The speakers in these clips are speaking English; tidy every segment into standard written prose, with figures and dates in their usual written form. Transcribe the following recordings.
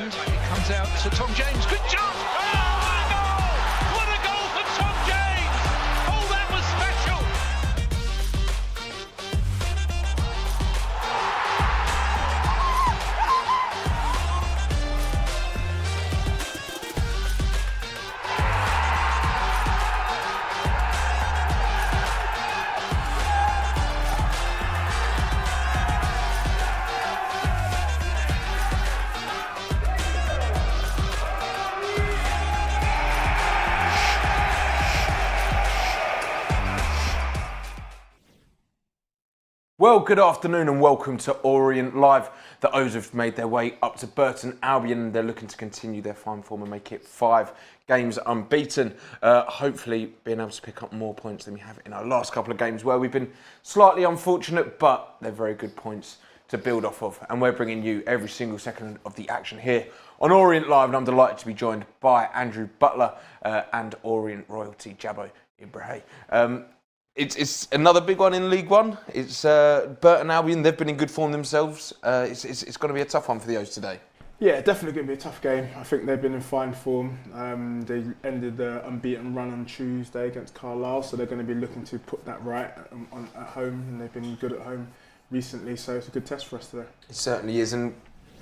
end. It comes out to Tom James. Good job! Oh, what a goal! What a goal for Tom James! Oh, that was special! Well, good afternoon and welcome to Orient Live. The O's have made their way up to Burton Albion. They're looking to continue their fine form and make it 5 games unbeaten. Hopefully being able to pick up more points than we have in our last couple of games where we've been slightly unfortunate, but they're very good points to build off of. And we're bringing you every single second of the action here on Orient Live. And I'm delighted to be joined by Andrew Butler and Orient royalty Jabo Ibehre. It's another big one in League One. It's Burton Albion. They've been in good form themselves. It's going to be a tough one for the O's today. Yeah, definitely going to be a tough game. I think they've been in fine form. They ended the unbeaten run on Tuesday against Carlisle, so they're going to be looking to put that right at home, and they've been good at home recently, so it's a good test for us today. It certainly is, and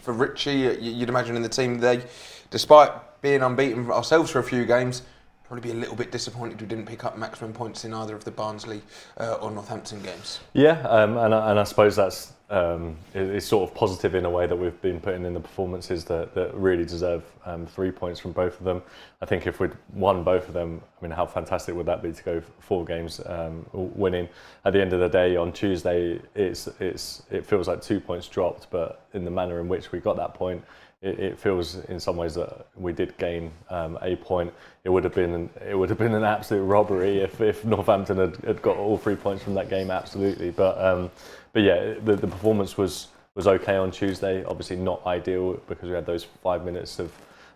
for Richie, you'd imagine in the team, they, despite being unbeaten ourselves for a few games, probably be a little bit disappointed we didn't pick up maximum points in either of the Barnsley or Northampton games. Yeah, and I suppose that's it's sort of positive in a way that we've been putting in the performances that really deserve 3 points from both of them. I think if we'd won both of them, I mean, how fantastic would that be to go 4 games winning? At the end of the day, on Tuesday, it feels like 2 points dropped, but in the manner in which we got that point, it feels in some ways that we did gain a point. It would have been an absolute robbery if Northampton had got all 3 points from that game, absolutely. But yeah, the performance was okay on Tuesday. Obviously not ideal because we had those 5 minutes of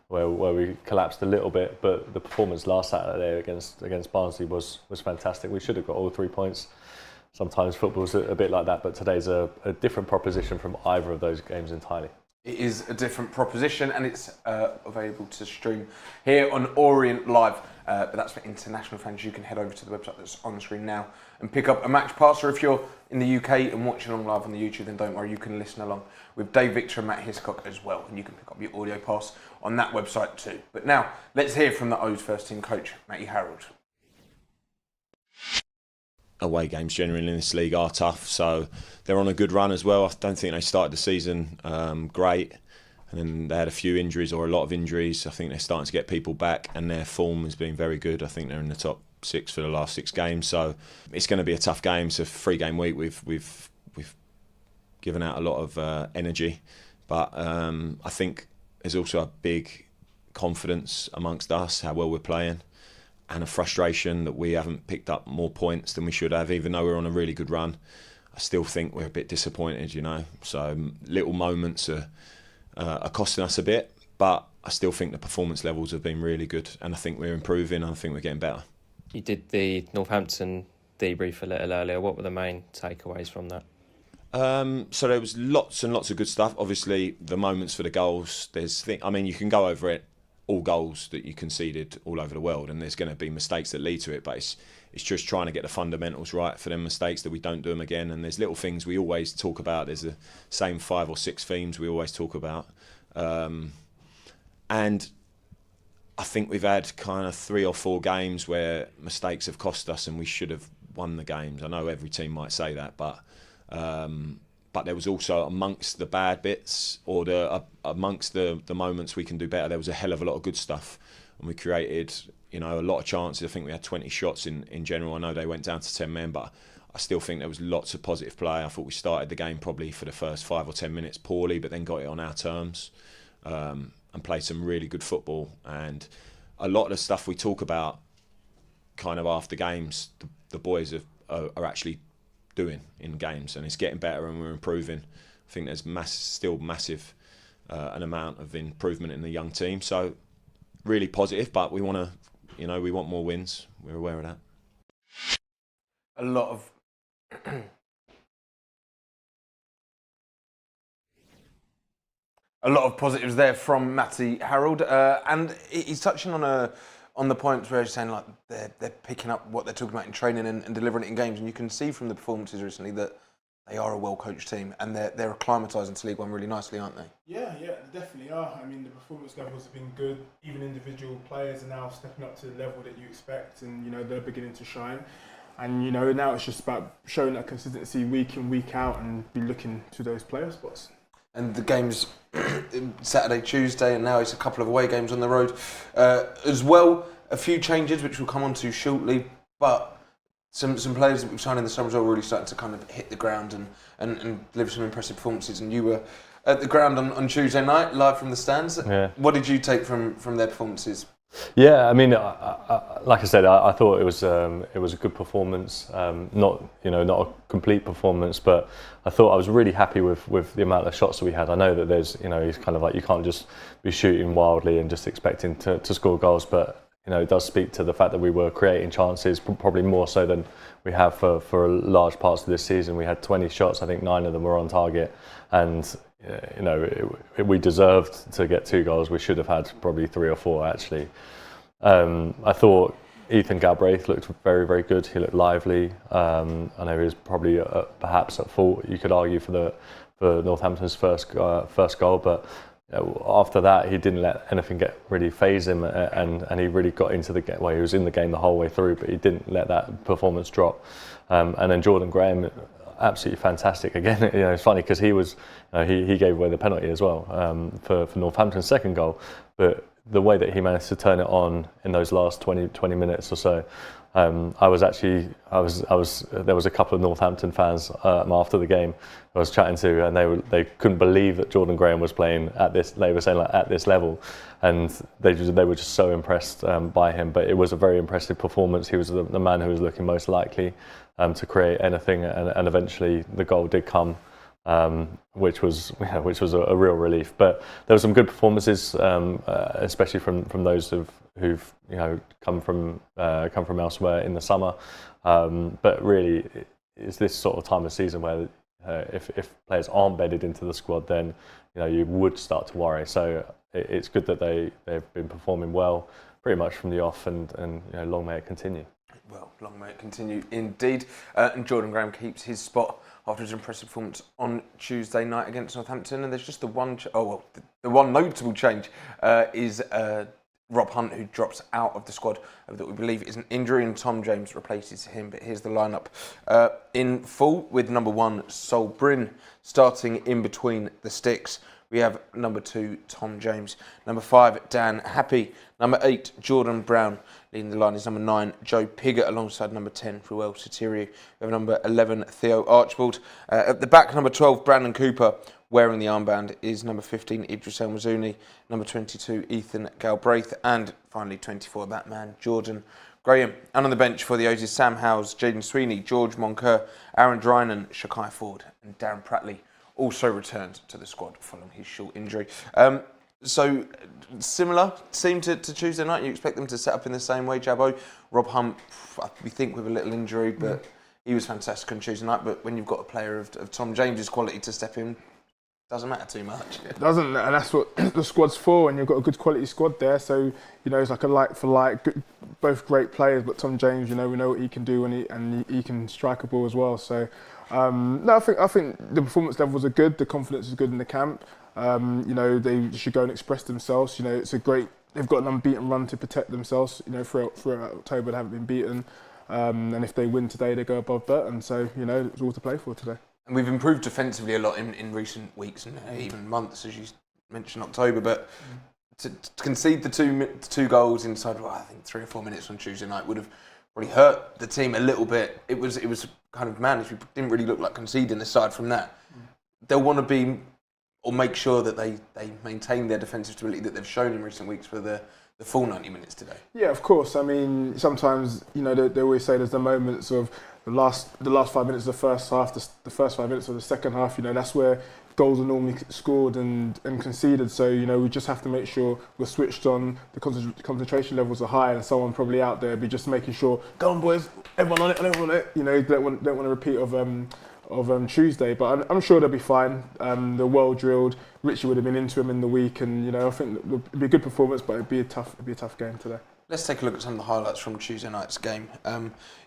where we collapsed a little bit. But the performance last Saturday against Barnsley was fantastic. We should have got all 3 points. Sometimes football's a bit like that, but today's a different proposition from either of those games entirely. It is a different proposition, and it's available to stream here on Orient Live. But that's for international fans. You can head over to the website that's on the screen now and pick up a match pass. Or if you're in the UK and watching along live on the YouTube, then don't worry, you can listen along with Dave Victor and Matt Hiscock as well, and you can pick up your audio pass on that website too. But now, let's hear from the O's first team coach, Matty Harold. Away games generally in this league are tough, so they're on a good run as well. I don't think they started the season great, and then they had a few injuries or a lot of injuries. I think they're starting to get people back, and their form has been very good. I think they're in the top 6 for the last 6 games, so it's going to be a tough game. It's a 3-game week. We've given out a lot of energy, but I think there's also a big confidence amongst us how well we're playing, and a frustration that we haven't picked up more points than we should have, even though we're on a really good run. I still think we're a bit disappointed, you know. So little moments are costing us a bit, but I still think the performance levels have been really good, and I think we're improving, and I think we're getting better. You did the Northampton debrief a little earlier. What were the main takeaways from that? So there was lots and lots of good stuff. Obviously, the moments for the goals. You can go over it. All goals that you conceded all over the world, and there's going to be mistakes that lead to it, but it's just trying to get the fundamentals right for them mistakes, that we don't do them again. And there's little things we always talk about. There's the same 5 or 6 themes we always talk about, and I think we've had kind of 3 or 4 games where mistakes have cost us and we should have won the games. I know every team might say that, but there was also amongst the bad bits or amongst the moments we can do better, there was a hell of a lot of good stuff, and we created, you know, a lot of chances. I think we had 20 shots in general. I know they went down to 10 men, but I still think there was lots of positive play. I thought we started the game probably for the first 5 or 10 minutes poorly, but then got it on our terms and played some really good football. And a lot of the stuff we talk about kind of after games, the boys are actually doing in games, and it's getting better and we're improving. I think there's still massive an amount of improvement in the young team, so really positive, but we want more wins. We're aware of that. A lot of A lot of positives there from Matty Harold, and he's touching on the points where he's saying like they're picking up what they're talking about in training and delivering it in games, and you can see from the performances recently that they are a well-coached team and they're acclimatising to League One really nicely, aren't they? Yeah, they definitely are. I mean, the performance levels have been good. Even individual players are now stepping up to the level that you expect, and they're beginning to shine. And now it's just about showing that consistency week in, week out, and be looking to those player spots. And the games Saturday, Tuesday, and now it's a couple of away games on the road as well. A few changes which we'll come on to shortly, but some players that we've signed in the summer as well really starting to kind of hit the ground and deliver some impressive performances. And you were at the ground on Tuesday night, live from the stands. Yeah. What did you take from their performances? Yeah, I mean, like I said, I thought it was a good performance. Not a complete performance, but I thought I was really happy with the amount of shots that we had. I know that there's it's kind of like you can't just be shooting wildly and just expecting to score goals, but it does speak to the fact that we were creating chances, probably more so than we have for large parts of this season. We had 20 shots, I think 9 of them were on target, and we deserved to get 2 goals. We should have had probably 3 or 4 actually. I thought Ethan Galbraith looked very, very good. He looked lively. I know he was probably perhaps at fault, you could argue, for Northampton's first goal, but after that he didn't let anything really faze him, and he really got into the game. Well, he was in the game the whole way through, but he didn't let that performance drop. And then Jordan Graham, absolutely fantastic again. It's funny because he was he gave away the penalty as well for Northampton's second goal, but the way that he managed to turn it on in those last 20 minutes or so, there was a couple of Northampton fans after the game I was chatting to, and they couldn't believe that Jordan Graham was playing at this. They were saying like at this level, and they were just so impressed by him. But it was a very impressive performance. He was the man who was looking most likely to create anything, and eventually the goal did come. Which was a real relief. But there were some good performances, especially from those who've come from elsewhere in the summer. But really, it's this sort of time of season where if players aren't bedded into the squad, then you would start to worry. So it's good that they've been performing well, pretty much from the off, and long may it continue. Well, long may it continue indeed. And Jordan Graham keeps his spot after his impressive performance on Tuesday night against Northampton. And there's just the one notable change is Rob Hunt, who drops out of the squad that we believe is an injury, and Tom James replaces him. But here's the lineup in full, with number 1 Sol Bryn starting in between the sticks. We have number 2, Tom James. Number 5, Dan Happy. Number 8, Jordan Brown. Leading the line is number 9, Joe Piggott, alongside number 10, Ruel Sotirio. We have number 11, Theo Archibald. At the back, number 12, Brandon Cooper. Wearing the armband is number 15, Idris El Mazouni. Number 22, Ethan Galbraith. And finally, 24, that man, Jordan Graham. And on the bench for the O's, Sam Howes, Jaden Sweeney, George Moncur, Aaron Drynan, Shakai Ford and Darren Prattley also returned to the squad following his short injury. So similar seem to Tuesday night. You expect them to set up in the same way, Jabo. Rob Hunt, we think with a little injury, but he was fantastic on Tuesday night. But when you've got a player of Tom James's quality to step in, doesn't matter too much. It doesn't, and that's what the squad's for. And you've got a good quality squad there, so it's like a like for like. Both great players, but Tom James, we know what he can do, and he can strike a ball as well. So, no, I think the performance levels are good. The confidence is good in the camp. They should go and express themselves. They've got an unbeaten run to protect themselves. Throughout October they haven't been beaten, and if they win today, they go above Burton. So it's all to play for today. And we've improved defensively a lot in recent weeks and even months, as you mentioned, October. But to concede the two goals inside, I think 3 or 4 minutes on Tuesday night would have probably hurt the team a little bit. It was kind of managed. We didn't really look like conceding aside from that. They'll want to be or make sure that they maintain their defensive stability that they've shown in recent weeks for the full 90 minutes today. Yeah, of course. I mean, sometimes they always say there's the moments of the last 5 minutes of the first half, the first 5 minutes of the second half. That's where goals are normally scored and conceded. So we just have to make sure we're switched on. The concentration levels are high, and someone probably out there be just making sure, go on boys, everyone on it, everyone on it. Don't want a repeat of of Tuesday. But I'm sure they'll be fine. They're well drilled. Richie would have been into him in the week, and I think it'd be a good performance, but it'd be a tough game today. Let's take a look at some of the highlights from Tuesday night's game.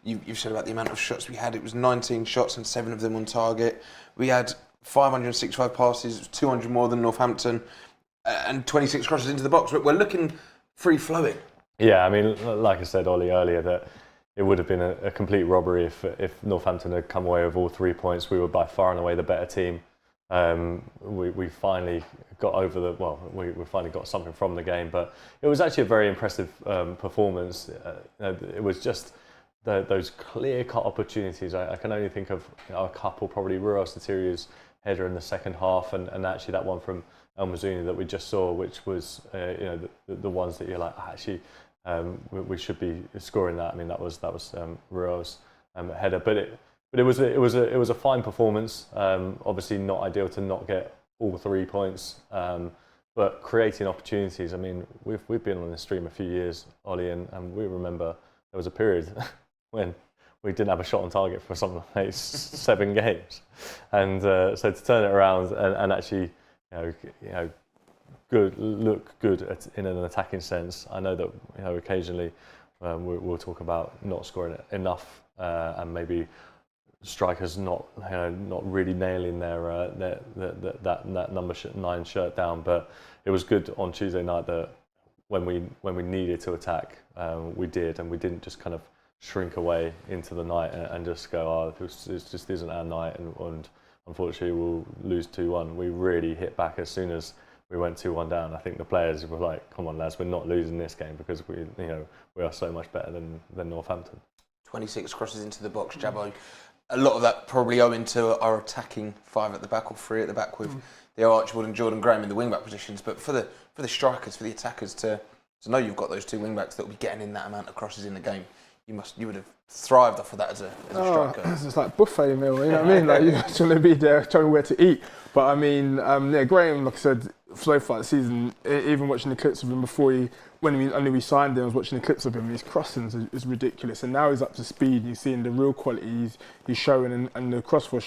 You've said about the amount of shots we had. It was 19 shots and 7 of them on target. We had 565 passes, 200 more than Northampton, and 26 crosses into the box. We're looking free-flowing. Yeah, I mean, like I said, Ollie, earlier, that it would have been a complete robbery if Northampton had come away with all 3 points. We were by far and away the better team. We finally got over we finally got something from the game, but it was actually a very impressive performance. It was just those clear-cut opportunities. I can only think of a couple, probably Ruel Satiria's header in the second half, and actually that one from El Mazzuni that we just saw, which was the ones that you're like, actually we should be scoring that. I mean, that was Ruel's header, but it was a fine performance. Obviously not ideal to not get all 3 points, but creating opportunities. I mean, we've been on this stream a few years, Ollie, and we remember there was a period when we didn't have a shot on target for something like 7 games, and so to turn it around and actually look good in an attacking sense. I know that occasionally we'll talk about not scoring enough and maybe strikers not really nailing that number 9 shirt down, but it was good on Tuesday night that when we needed to attack, we did, and we didn't just kind of shrink away into the night and just go, this just isn't our night, and unfortunately we'll lose 2-1. We really hit back as soon as we went 2-1 down. I think the players were like, come on lads, we're not losing this game because we are so much better than Northampton. 26 crosses into the box, Jabo. A lot of that probably owing to our attacking 5 at the back or 3 at the back with Theo Archibald and Jordan Graham in the wing-back positions. But for the strikers, for the attackers to know you've got those 2 wing-backs that will be getting in that amount of crosses in the game, you would have thrived off of that as a striker. It's like buffet meal, you know what I mean? Like, you just want to be there, telling where to eat. But I mean, Graham, like I said, so far this season, even watching the clips of him when we signed him, I was watching the clips of him. His crossings is ridiculous, and now he's up to speed. You're seeing the real quality he's showing, and the cross for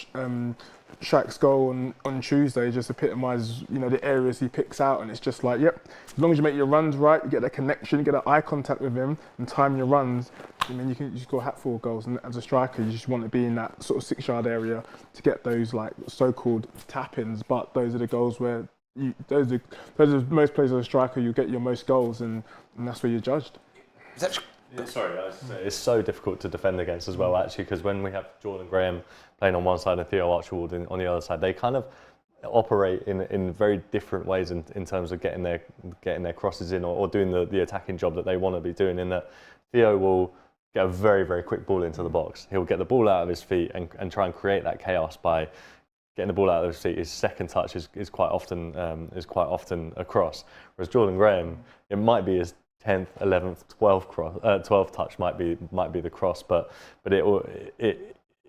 Shaq's goal on Tuesday just epitomises the areas he picks out, and it's just like, yep, as long as you make your runs right, you get that connection, you get that eye contact with him, and time your runs. I mean, you can score a hatful of goals, and as a striker, you just want to be in that sort of 6-yard area to get those like so-called tap-ins. But those are the goals where those are most players as a striker. You get your most goals, and that's where you're judged. It's so difficult to defend against as well, actually, because when we have Jordan Graham playing on one side and Theo Archibald on the other side, they kind of operate in very different ways in terms of getting their crosses in or doing the attacking job that they want to be doing. In that Theo will get a very, very quick ball into the box. He'll get the ball out of his feet and try and create that chaos by getting the ball out of his feet. His second touch is quite often a cross. Whereas Jordan Graham, it might be his 10th, 11th, 12th touch might be the cross, but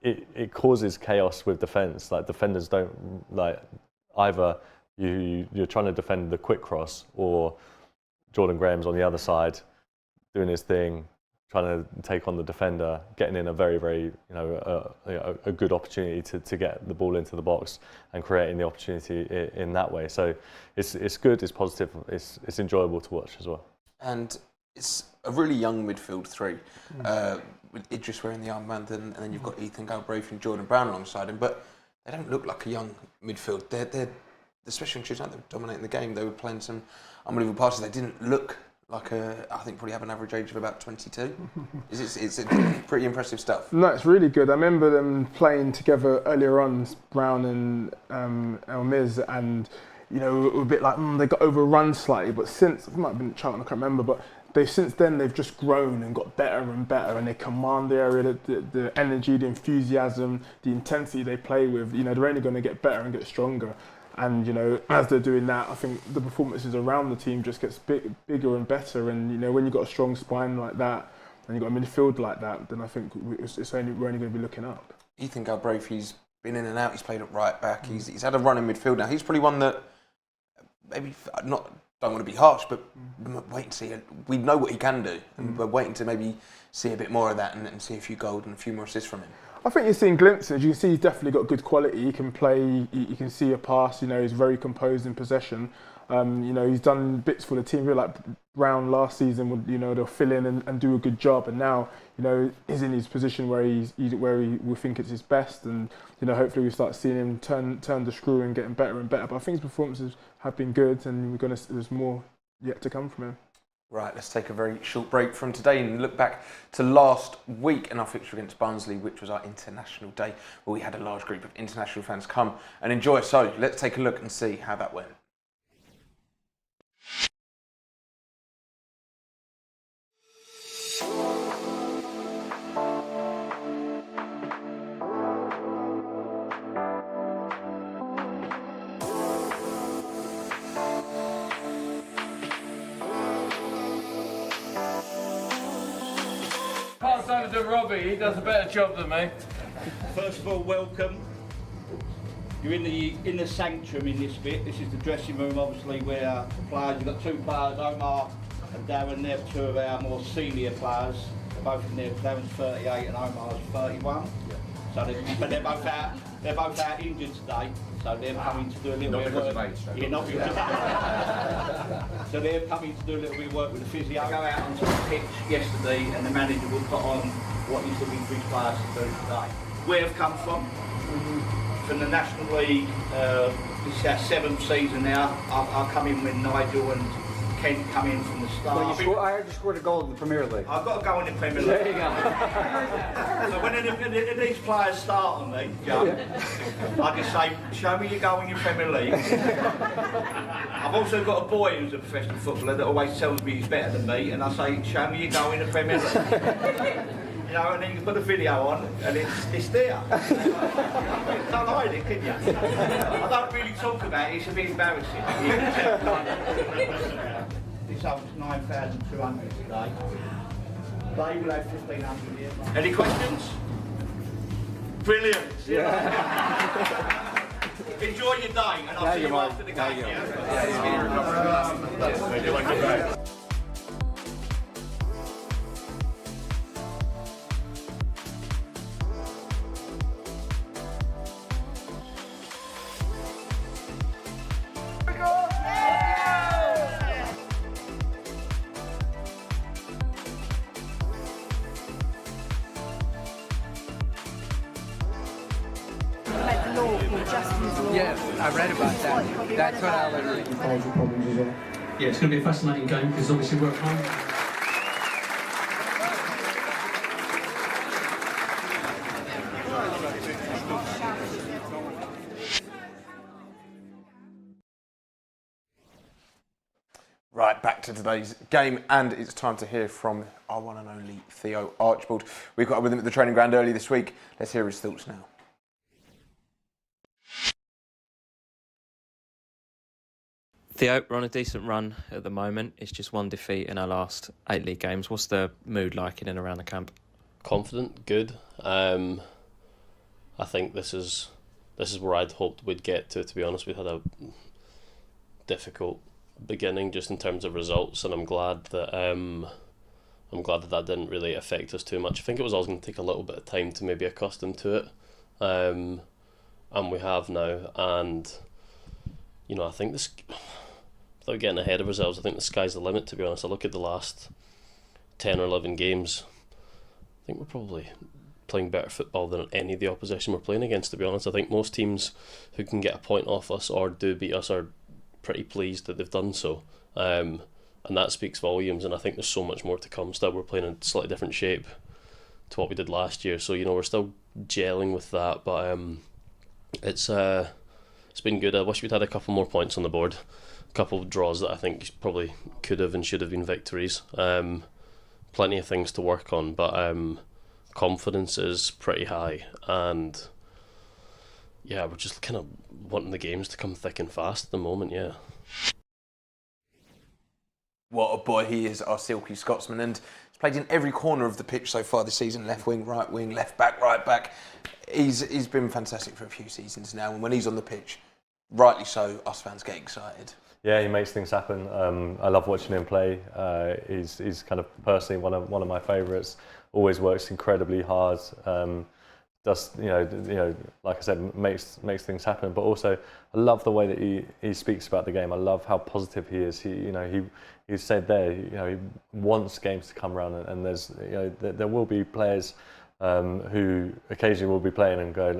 it causes chaos with defence. Like, defenders don't like, either you're trying to defend the quick cross, or Jordan Graham's on the other side doing his thing, trying to take on the defender, getting in a very, very a good opportunity to get the ball into the box and creating the opportunity in that way. So it's good, it's positive, it's enjoyable to watch as well. And it's a really young midfield 3, with Idris wearing the armband, and then you've got Ethan Galbraith and Jordan Brown alongside him. But they don't look like a young midfield. They're especially on Tuesday night, they were dominating the game. They were playing some unbelievable passes. They didn't look like I think probably have an average age of about 22. It's pretty impressive stuff. No, it's really good. I remember them playing together earlier on, Brown and El Miz, and a bit like they got overrun slightly, but since, it might have been Charlton, I can't remember, but since then they've just grown and got better and better, and they command the area, the energy, the enthusiasm, the intensity they play with. They're only going to get better and get stronger. And as they're doing that, I think the performances around the team just gets bigger and better. And when you've got a strong spine like that, and you've got a midfield like that, then I think we're only going to be looking up. Ethan Galbraith, he's been in and out. He's played at right back. He's had a run in midfield now. He's probably one that maybe don't want to be harsh, but wait and see. We know what he can do, and we're waiting to maybe see a bit more of that and see a few goals and a few more assists from him. I think you're seeing glimpses. You can see he's definitely got good quality. He can play. You can see a pass. You know, he's very composed in possession. You know, he's done bits for the team. Really, like Brown last season, would, you know, they'll fill in and do a good job. And now, you know, he's in his position where he will think it's his best. And you know, hopefully we start seeing him turn the screw and getting better and better. But I think his performances have been good, and there's more yet to come from him. Right, let's take a very short break from today and look back to last week and our fixture against Barnsley, which was our International Day, where we had a large group of international fans come and enjoy. So let's take a look and see how that went. Pass over to Robbie, he does a better job than me. First of all, welcome. You're in the sanctum in this bit. This is the dressing room, obviously, where the players. You've got two players, Omar and Darren. They're two of our more senior players. They're both in there. Darren's 38 and Omar's 31. So they're both out. They're both out injured today. So they're coming to do a little bit of work. You're not because of age. So they're coming to do a little bit of work with the physio. I go out onto the pitch yesterday, and the manager will put on what he's looking for his players to do today. Where I've come from the National League. This is our 7th season now. I'll come in when Nigel and Kent come in from the start. Well, I heard you scored a goal in the Premier League. I've got to go in the Premier League. There you go. So when these players start on me, Joe, I just say, show me your goal in your Premier League. I've also got a boy who's a professional footballer that always tells me he's better than me, and I say, show me your goal in the Premier League. You know, and then you can put a video on, and it's there. Don't hide it, can you? I don't really talk about it, it's a bit embarrassing. This was 9,200 today. They will have 1,500 here. Any questions? Brilliant. Enjoy your day, and I'll see you after the game. Yeah? Yeah, I read about that. That's what I learned. Yeah, it's going to be a fascinating game because obviously we're at home. Right, back to today's game, and it's time to hear from our one and only Theo Archibald. We got up with him at the training ground early this week. Let's hear his thoughts now. Theo, we're on a decent run at the moment. It's just one defeat in our last 8 league games. What's the mood like in and around the camp? Confident, good. I think this is where I'd hoped we'd get to be honest. We've had a difficult beginning just in terms of results, and I'm glad that that didn't really affect us too much. I think it was always going to take a little bit of time to maybe accustom to it, and we have now. And you know, I think this, without getting ahead of ourselves, I think the sky's the limit, to be honest. I look at the last 10 or 11 games, I think we're probably playing better football than any of the opposition we're playing against, to be honest. I think most teams who can get a point off us or do beat us are pretty pleased that they've done so. And that speaks volumes, and I think there's so much more to come still. We're playing in a slightly different shape to what we did last year, so you know, we're still gelling with that, but it's been good. I wish we'd had a couple more points on the board, a couple of draws that I think probably could have and should have been victories. Plenty of things to work on, but confidence is pretty high, and yeah, we're just kind of wanting the games to come thick and fast at the moment. Yeah. What a boy he is, our silky Scotsman, and he's played in every corner of the pitch so far this season. Left wing, left back, right back. He's been fantastic for a few seasons now, and when he's on the pitch, rightly so, us fans get excited. Yeah, he makes things happen. I love watching him play. He's kind of personally one of my favourites. Always works incredibly hard does, like I said, makes things happen. But also, I love the way that he speaks about the game. I love how positive he is. He said there, he wants games to come around, and there's, there will be players who occasionally will be playing and going,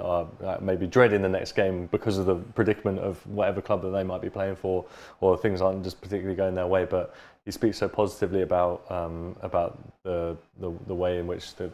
maybe dreading the next game because of the predicament of whatever club that they might be playing for, or things aren't just particularly going their way. But he speaks so positively about the way in which the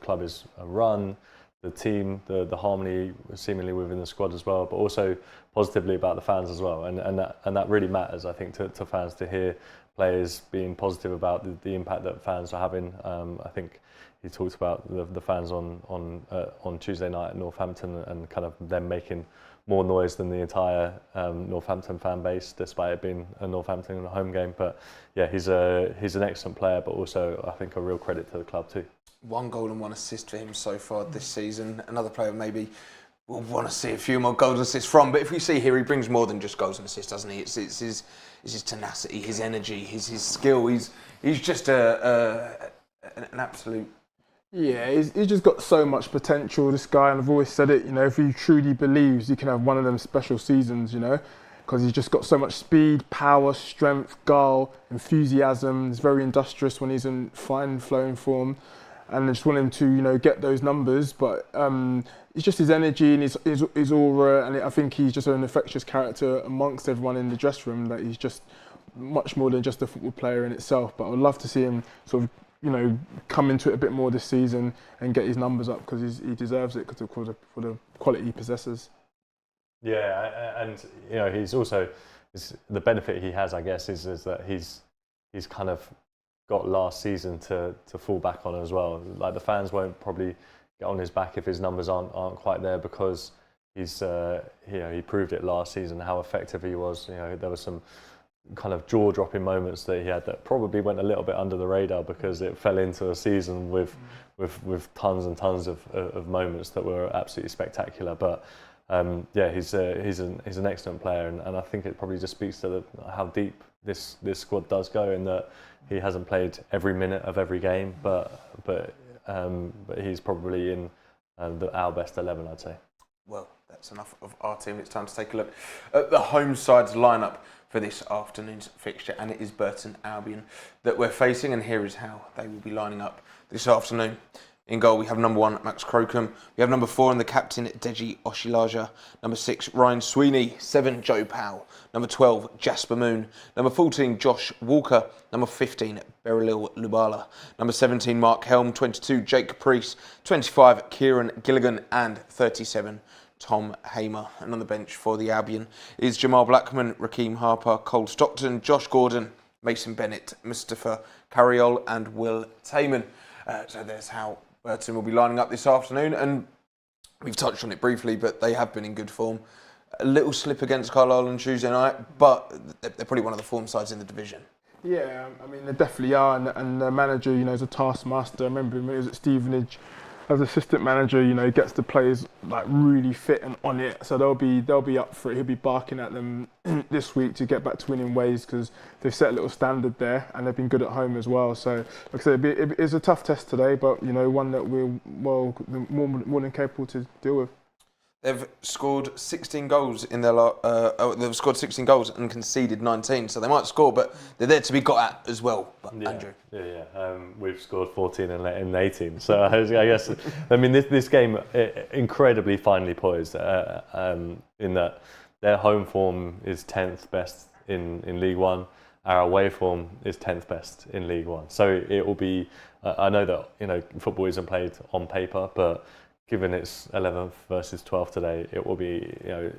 club is run, the team, the harmony seemingly within the squad as well, but also positively about the fans as well, and that really matters, I think, to fans, to hear players being positive about the impact that fans are having. I think he talked about the fans on Tuesday night at Northampton, and kind of them making more noise than the entire Northampton fan base, despite it being a Northampton home game. But yeah, he's an excellent player, but also I think a real credit to the club too. 1 goal and 1 assist for him so far this season. Another player maybe we'll want to see a few more goals and assists from. But if we see here, he brings more than just goals and assists, doesn't he? It's his tenacity, his energy, his skill. He's just an absolute. Yeah, he's just got so much potential, this guy, and I've always said it, if he truly believes, he can have one of them special seasons, because he's just got so much speed, power, strength, guile, enthusiasm. He's very industrious when he's in fine flowing form, and I just want him to, get those numbers, but it's just his energy and his aura, and I think he's just an infectious character amongst everyone in the dressing room, that he's just much more than just a football player in itself. But I would love to see him sort of come into it a bit more this season and get his numbers up, because he deserves it for the quality he possesses. Yeah, and he's also, the benefit he has, I guess, is that he's kind of got last season to fall back on as well. Like, the fans won't probably get on his back if his numbers aren't quite there, because he's he proved it last season how effective he was. There were some kind of jaw-dropping moments that he had that probably went a little bit under the radar, because it fell into a season with tons and tons of moments that were absolutely spectacular. But he's an excellent player, and I think it probably just speaks to how deep this squad does go, in that he hasn't played every minute of every game, but he's probably in our best 11, I'd say. Well, that's enough of our team. It's time to take a look at the home side's lineup for this afternoon's fixture, and it is Burton Albion that we're facing, and here is how they will be lining up this afternoon. In goal, we have number 1, Max Crocombe. We have number 4 and the captain, Deji Oshilaja. Number 6, Ryan Sweeney. 7, Joe Powell. Number 12, Jasper Moon. Number 14, Josh Walker. Number 15, Beryl Lubala. Number 17, Mark Helm. 22, Jake Caprice. 25, Kieran Gilligan. And 37, Tom Hamer. And on the bench for the Albion is Jamal Blackman, Raheem Harper, Cole Stockton, Josh Gordon, Mason Bennett, Mustafa Carriol and Will Tayman. So there's how Burton will be lining up this afternoon, and we've touched on it briefly, but they have been in good form. A little slip against Carlisle on Tuesday night, but they're probably one of the form sides in the division. Yeah, I mean, they definitely are, and the manager, is a taskmaster. I remember when he was at Stevenage as assistant manager, he gets the players like really fit and on it, so they'll be up for it. He'll be barking at them this week to get back to winning ways, because they've set a little standard there, and they've been good at home as well. So, like I said, it's a tough test today, but one that we're more than capable to deal with. They've scored 16 goals in their they've scored 16 goals and conceded 19, so they might score, but they're there to be got at as well. But Andrew, we've scored 14 and 18, so I guess this game incredibly finely poised, in that their home form is 10th best in League One. Our away form is 10th best in League One, so it will be. I know that football isn't played on paper, but given it's 11th versus 12th today, it will be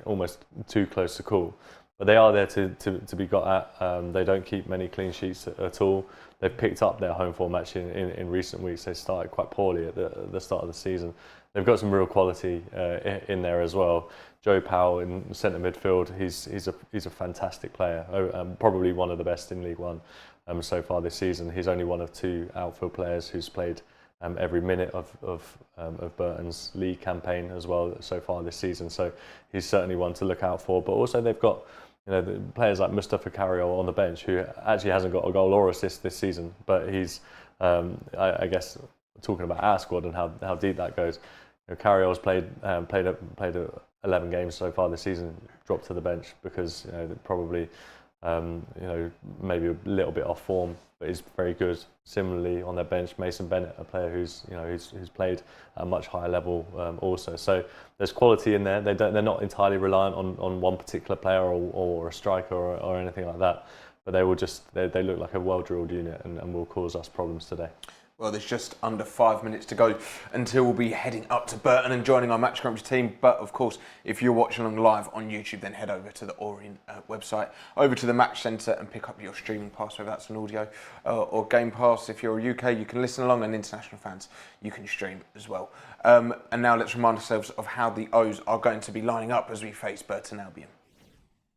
almost too close to call. But they are there to be got at. They don't keep many clean sheets at all. They've picked up their home form actually in recent weeks. They started quite poorly at the start of the season. They've got some real quality in there as well. Joe Powell in centre midfield, he's a fantastic player. Probably one of the best in League One so far this season. He's only one of 2 outfield players who's played every minute of Burton's league campaign as well so far this season. So he's certainly one to look out for. But also they've got the players like Mustafa Carriol on the bench, who actually hasn't got a goal or assist this season. But he's, I guess, talking about our squad and how deep that goes, Carriol's played 11 games so far this season, dropped to the bench because they're probably maybe a little bit off form, but is very good. Similarly, on their bench, Mason Bennett, a player who's played at a much higher level also. So there's quality in there. They're not entirely reliant on one particular player or a striker or anything like that. But they look like a well-drilled unit and will cause us problems today. Well, there's just under 5 minutes to go until we'll be heading up to Burton and joining our Match Crunch team. But of course, if you're watching along live on YouTube, then head over to the Orient website, over to the Match Centre and pick up your streaming pass, whether that's an audio or Game Pass. If you're UK, you can listen along, and international fans, you can stream as well. And now let's remind ourselves of how the O's are going to be lining up as we face Burton Albion.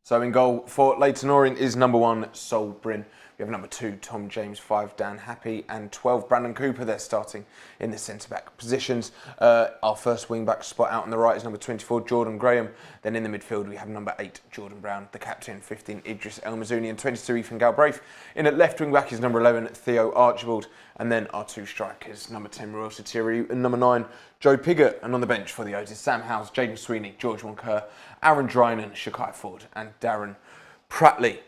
So in goal for Leyton Orient is number 1, Sol Bryn. We have number 2, Tom James, 5, Dan Happy, and 12, Brandon Cooper. They're starting in the centre-back positions. Our first wing-back spot out on the right is number 24, Jordan Graham. Then in the midfield, we have number 8, Jordan Brown, the captain, 15, Idris El Mazouni, and 22, Ethan Galbraith. In at left wing-back is number 11, Theo Archibald. And then our 2 strikers, number 10, Ruel Sotiriou, and number 9, Joe Pigott. And on the bench for the O's is Sam Howes, Jaden Sweeney, George Wonker, Aaron Drynan, Shakai Ford, and Darren Pratley.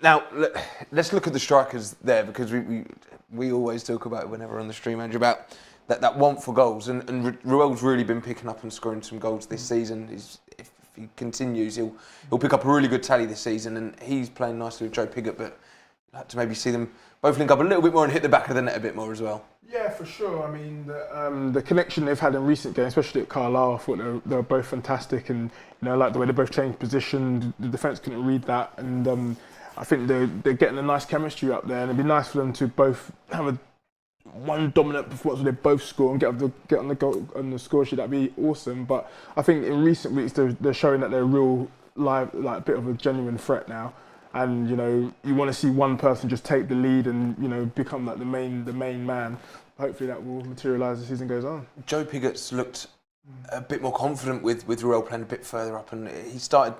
Now, let's look at the strikers there, because we always talk about it whenever we're on the stream, Andrew, about that want for goals. And Ruel's really been picking up and scoring some goals this season. If he continues, he'll pick up a really good tally this season, and he's playing nicely with Joe Pigott, but I'd like to maybe see them both link up a little bit more and hit the back of the net a bit more as well. Yeah, for sure. I mean, the connection they've had in recent games, especially at Carlisle, I thought they were both fantastic, and I like the way they both changed position. The defence couldn't read that, and I think they're getting a nice chemistry up there, and it'd be nice for them to both have one dominant performance where they both score and get on the score sheet. That'd be awesome. But I think in recent weeks they're showing that they're a real live, like a bit of a genuine threat now. And you want to see one person just take the lead and become like the main man. Hopefully that will materialise as the season goes on. Joe Pigott's looked a bit more confident with Ruel playing a bit further up, and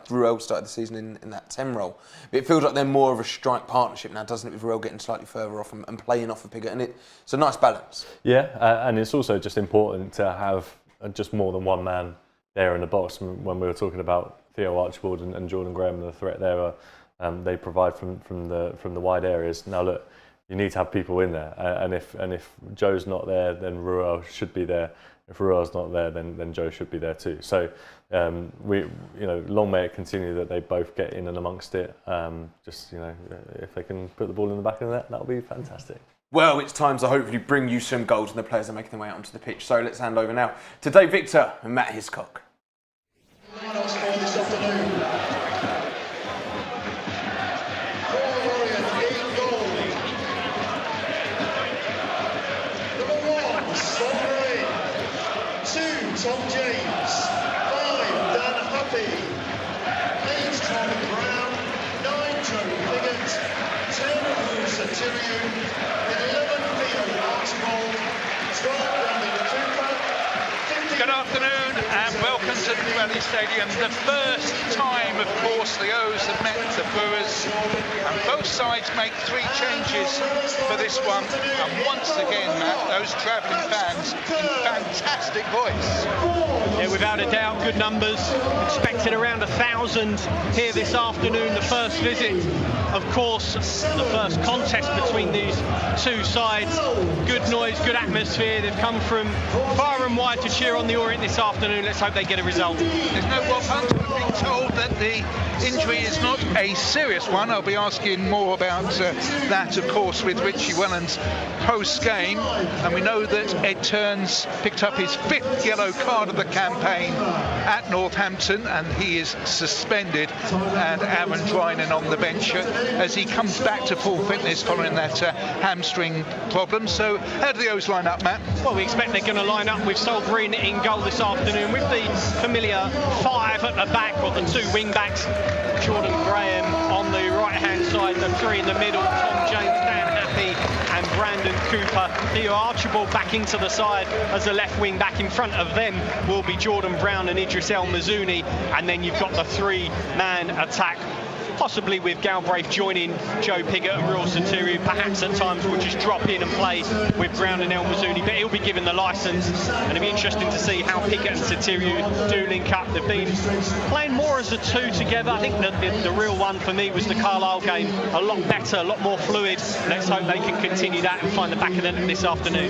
Ruel started the season in that 10 role. But it feels like they're more of a strike partnership now, doesn't it, with Ruel getting slightly further off and playing off of Pigott, and it's a nice balance. Yeah, and it's also just important to have just more than one man there in the box. When we were talking about Theo Archibald and Jordan Graham and the threat there, they provide from the wide areas. Now look, you need to have people in there, and if Joe's not there, then Ruel should be there. If Ruel's not there, then Joe should be there too. So long may it continue that they both get in and amongst it. If they can put the ball in the back of the net, that'll be fantastic. Well, it's time to hopefully bring you some goals, and the players are making their way out onto the pitch. So let's hand over now to Dave Victor and Matt Hiscock. Tom James, 5, Dan Happy, 8, Tom Brown, 9, Joe Pigott, 10, Ruel Sotiriou, 11, Theo Archibald, 12, Brandon Cooper. Good afternoon and welcome to the Pirelli Stadium. The first time, of course, the O's have met the Brewers, and both sides make 3 changes for this one. And once again, Matt, those travelling fans in fantastic voice. Yeah, without a doubt, good numbers. Expected around 1,000 here this afternoon. The first visit, of course, the first contest between these two sides. Good noise, good atmosphere. They've come from far and wide to cheer on the Orient this afternoon. Let's hope they get a result. There's no Rob Hunt. We've been told that the injury is not a serious one. I'll be asking more about that, of course, with Richie Wellens post-game. And we know that Ed Turns picked up his 5th yellow card of the campaign at Northampton, and he is suspended. And Aaron Drynan on the bench as he comes back to full fitness following that hamstring problem. So how do the O's line up, Matt? Well, we expect they're going to line up with Sol Bryn in goal this afternoon, with the familiar 5 at the back, or the 2 wing backs. Jordan Graham on the right-hand side, the 3 in the middle, Tom James, Dan Happy and Brandon Cooper. Theo Archibald back into the side as a left wing back. In front of them will be Jordan Brown and Idris El Mazouni, and then you've got the 3-man attack possibly with Galbraith joining Joe Pigott and Royal Soteriou, perhaps at times we'll just drop in and play with Brown and El Mazouni, but he'll be given the licence, and it'll be interesting to see how Pigott and Soteriou do link up. They've been playing more as a two together. I think the real one for me was the Carlisle game, a lot better, a lot more fluid. Let's hope they can continue that and find the back of them this afternoon.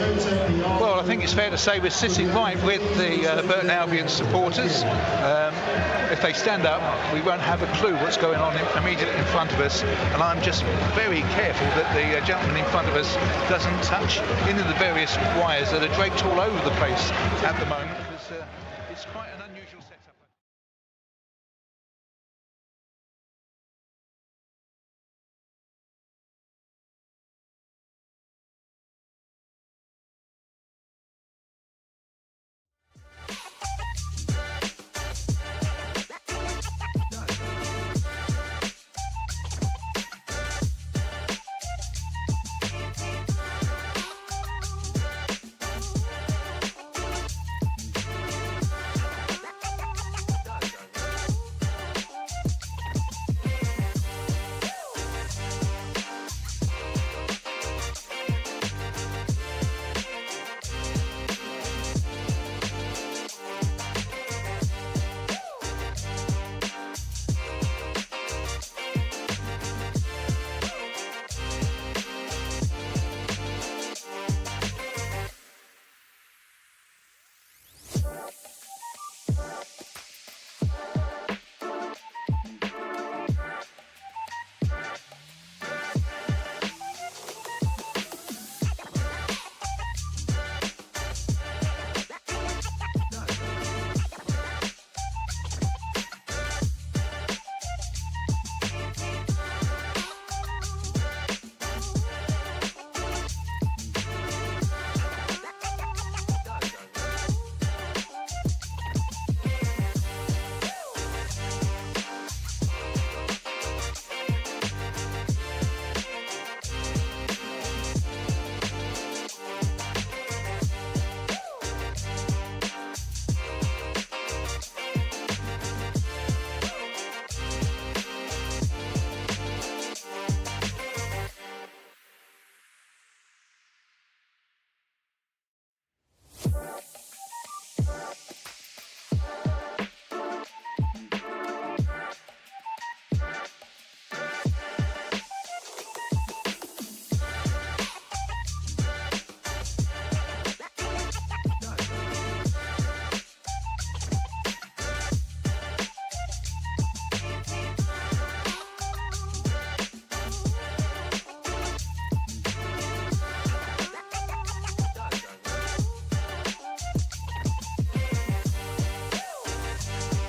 Well, I think it's fair to say we're sitting right with the Burton Albion supporters. If they stand up, we won't have a clue what's going on immediately in front of us, and I'm just very careful that the gentleman in front of us doesn't touch into the various wires that are draped all over the place at the moment, because it's quite